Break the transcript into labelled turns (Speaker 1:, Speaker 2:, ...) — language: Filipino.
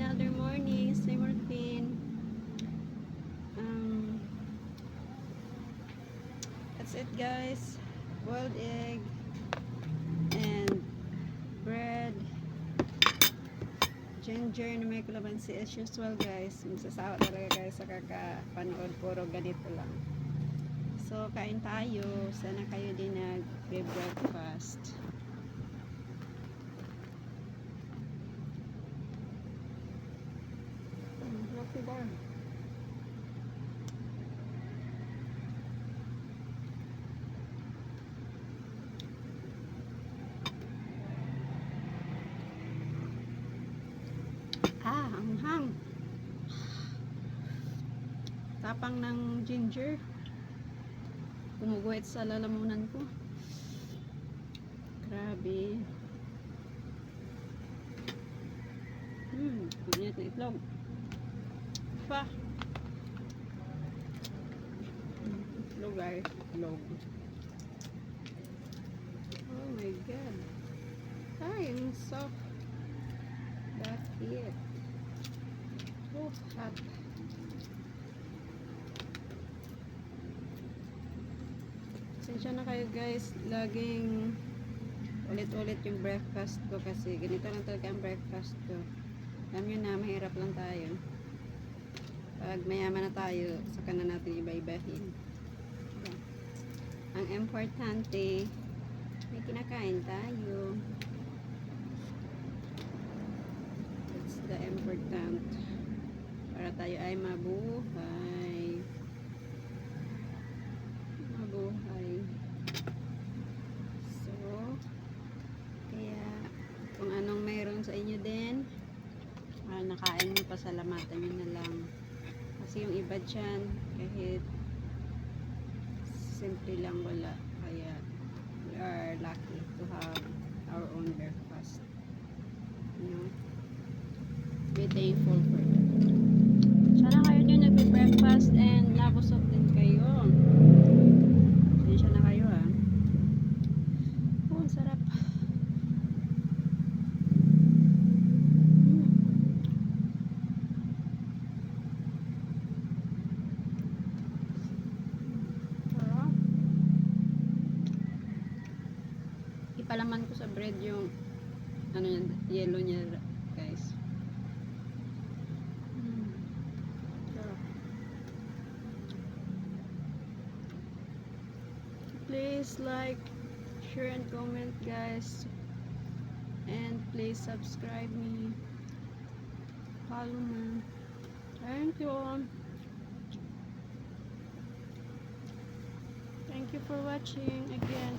Speaker 1: another morning, same routine. That's it guys. Boiled egg and bread, ginger na may kalamansi as usual guys. Magsasawa talaga guys sa kakapanood, puro ganito lang. So kain tayo. Sana kayo din nag-breakfast. Lucky bar. Ang hang. Tapang ng ginger. Gumuguhit sa lalamunan ko. Grabe. Kunyat na itlog. Pa. Itlog guys. Itlog. Oh my god. Ay, ang soft. That's it. Oh, hot. Pasensya na kayo guys. Laging ulit-ulit yung breakfast ko kasi ganito lang talaga ang breakfast ko. Alam nyo na, mahirap lang tayo. Pag mayaman na tayo, saka na natin iba-ibahin. Ang importante, may kinakain tayo. That's the important. Para tayo ay mabuhay. So, kaya kung anong mayroon sa inyo din, nakain mo, pasalamatan nyo na lang. Kasi yung iba dyan, kahit simple lang wala. Kaya we are lucky to have our own breakfast. You know? Be thankful for that. Sana kayo din nagbe-breakfast and nabusog din kayo. Pasensya na kayo ha. Oh, ang sarap. Sarap. Ipalaman ko sa bread yung ano yan, yellow niya guys. Please like, share and comment guys, and please subscribe me, follow me. Thank you for watching again.